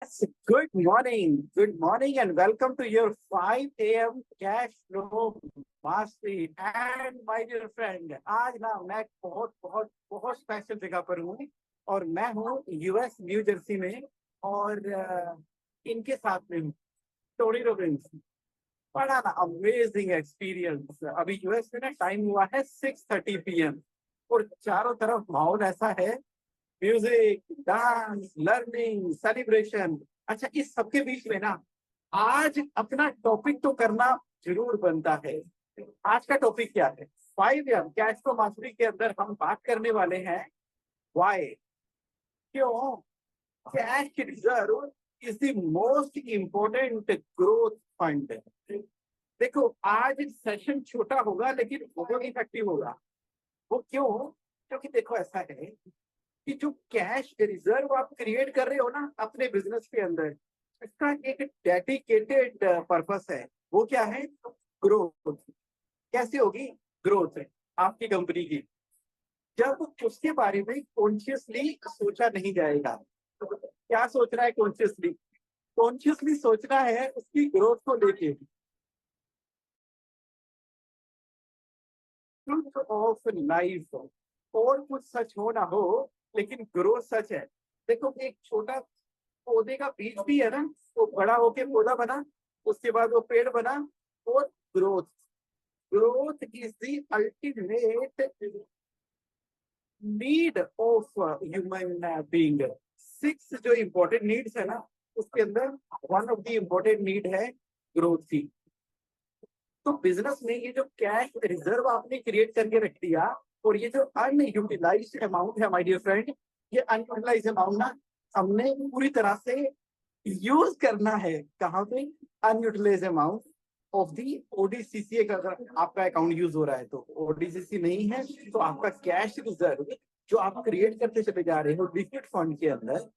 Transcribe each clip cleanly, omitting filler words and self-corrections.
Yes, good morning, and welcome to your 5 a.m. cash flow mastery. And my dear friend, आज ना मैं बहुत बहुत बहुत स्पेशल जगह पर हूँ और मैं हूँ यूएस न्यू जर्सी में और इनके साथ में हूँ टोनी रोबिन्स। बड़ा ना अमेजिंग एक्सपीरियंस। अभी यूएस में ना टाइम हुआ है 6:30 PM और चारों तरफ माहौल ऐसा है, म्यूजिक, डांस, लर्निंग, सेलिब्रेशन। अच्छा, इस सबके बीच में ना आज अपना टॉपिक तो करना जरूर बनता है। आज का टॉपिक क्या है? 5 कैश फ्लो मास्टरी के अंदर हम बात करने वाले हैं वाई, क्यों cash reserve is the most important growth fund. देखो, आज सेशन छोटा होगा लेकिन बहुत इफेक्टिव होगा। वो क्यों? क्योंकि देखो ऐसा है कि जो कैश रिजर्व आप क्रिएट कर रहे हो ना अपने बिजनेस के अंदर, इसका एक डेडिकेटेड पर्पस है। वो क्या है? ग्रोथ। कैसे होगी ग्रोथ आपकी कंपनी की? जब उसके बारे में कॉन्शियसली सोचा नहीं जाएगा। तो क्या सोच रहा है कॉन्शियसली? कॉन्शियसली सोचना है उसकी ग्रोथ को लेके। ट्रुथ ऑफ लाइफ, और कुछ सच हो ना हो लेकिन ग्रोथ सच है। देखो, एक छोटा पौधे का बीज भी है ना, वो बड़ा होके पौधा बना, उसके बाद वो पेड़ बना। और growth, growth is the ultimate need of human being. 6 जो इम्पोर्टेंट नीड्स है ना, उसके अंदर one of the important need है ग्रोथ की। तो बिजनेस में ये जो कैश रिजर्व आपने क्रिएट करके रख दिया, और ये जो अनयूटिलाइज्ड अमाउंट है माय डियर फ्रेंड, ये अनयूटिलाइज्ड अमाउंट ना हमने पूरी तरह से यूज करना है। कहाँ पे? Unutilised amount of the ODCC. अगर आपका अकाउंट यूज हो रहा है तो ओडीसीसी नहीं है तो आपका कैश रिजर्व जो आप क्रिएट करते चले जा रहे हो लिक्विड फंड के अंदर,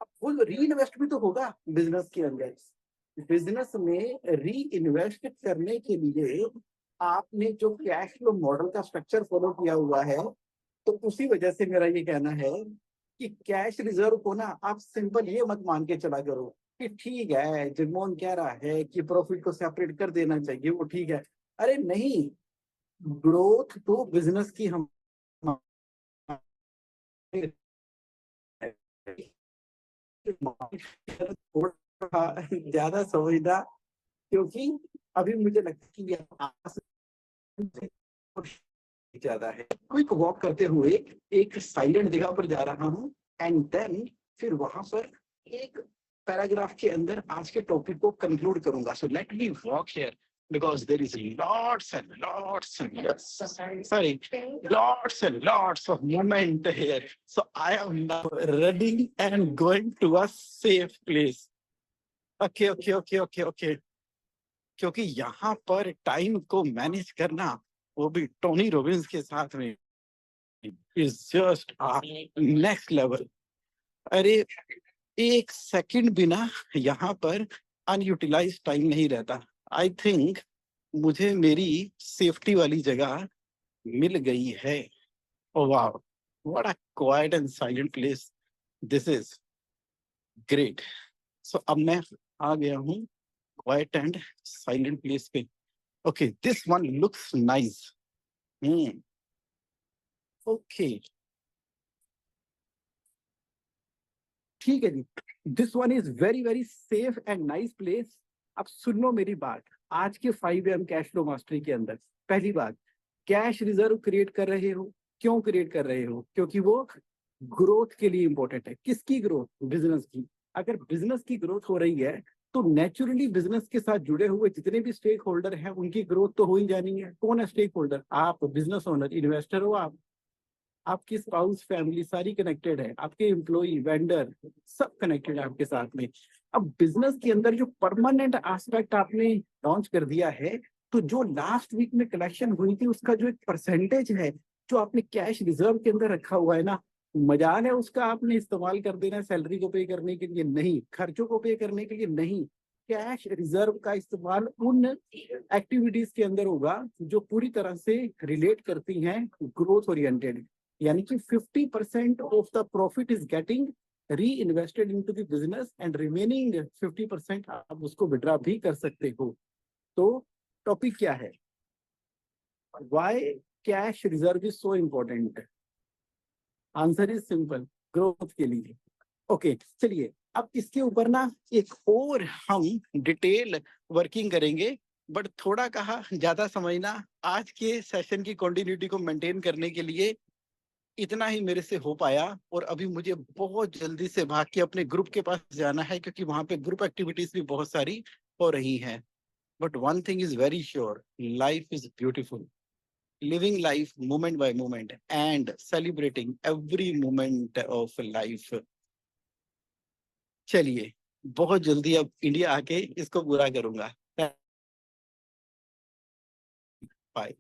अब वो री इन्वेस्ट भी तो होगा बिजनेस के अंदर। बिजनेस में री इन्वेस्ट करने के लिए आपने जो कैश फ्लो मॉडल का स्ट्रक्चर फॉलो किया हुआ है, तो उसी वजह से मेरा ये कहना है कि कैश रिजर्व को ना आप सिंपल ये मत मान के चला करो कि ठीक है जगमोहन कह रहा है कि प्रॉफिट को सेपरेट कर देना चाहिए, वो ठीक है। अरे नहीं, ग्रोथ तो बिजनेस की हम थोड़ा ज्यादा समझना, क्योंकि अभी मुझे लगता है कि ये ज्यादा है। क्विक वॉक करते हुए एक साइलेंट जगह पर जा रहा हूँ एंड देन फिर वहां पर एक पैराग्राफ के अंदर आज के टॉपिक को कंक्लूड करूंगा। So let me walk here because there is lots and lots and lots and lots of movement here. So I am now running and going to a safe place. Okay. क्योंकि यहाँ पर time को manage करना, वो भी Tony Robbins के साथ में, इज जस्ट नेक्स्ट लेवल। अरे एक सेकंड बिना यहाँ पर अनयूटिलाइज टाइम नहीं रहता। आई थिंक मुझे मेरी सेफ्टी वाली जगह मिल गई है। ओह वाह, what a quiet and silent place this is. Great. So अब मैं आ गया हूँ क्वाइट एंड साइलेंट प्लेस पे। Okay, this one looks nice. Okay, ठीक है जी। This one is very very safe and nice place. अब सुन लो मेरी बात। आज के 5 AM कैश फ्लो मास्टरी के अंदर पहली बात, कैश रिजर्व क्रिएट कर रहे हो। क्यों क्रिएट कर रहे हो? क्योंकि वो ग्रोथ के लिए इंपॉर्टेंट है। किसकी ग्रोथ? बिजनेस की। अगर बिजनेस की ग्रोथ हो रही है तो नेचुरली बिजनेस के साथ जुड़े हुए जितने भी स्टेक होल्डर हैं उनकी ग्रोथ तो हो ही जानी है। कौन है स्टेक होल्डर? आप बिजनेस ओनर, इन्वेस्टर हो आप, आपकी स्पाउस, फैमिली सारी कनेक्टेड है, आपके एम्प्लॉई, वेंडर सब कनेक्टेड है आपके साथ में। अब बिजनेस के अंदर जो परमानेंट एस्पेक्ट आपने लॉन्च कर दिया है, तो जो लास्ट वीक में कलेक्शन हुई थी उसका जो एक परसेंटेज है जो आपने कैश रिजर्व के अंदर रखा हुआ है ना, मजाल है उसका आपने इस्तेमाल कर देना सैलरी को पे करने के लिए नहीं, खर्चों को पे करने के लिए नहीं। कैश रिजर्व का इस्तेमाल उन एक्टिविटीज के अंदर होगा जो पूरी तरह से रिलेट करती हैं ग्रोथ ओरिएंटेड। यानी कि 50% of the profit is getting reinvested into the business and remaining 50% आप उसको विड्रॉ भी कर सकते हो। तो टॉपिक क्या है? Why cash reserve is so important? Answer is simple, growth के लिए। ओके, चलिए अब इसके ऊपर ना एक और हम डिटेल वर्किंग करेंगे, बट थोड़ा कहा ज्यादा समझना। आज के सेशन की कंटिन्यूटी को मेंटेन करने के लिए इतना ही मेरे से हो पाया, और अभी मुझे बहुत जल्दी से भाग के अपने ग्रुप के पास जाना है, क्योंकि वहां पे ग्रुप एक्टिविटीज भी बहुत सारी हो रही हैं। But one thing is very sure, life is beautiful. Living life moment bye moment and celebrating every moment of life. चलिए, बहुत जल्दी अब इंडिया आके इसको पूरा करूंगा। बाय।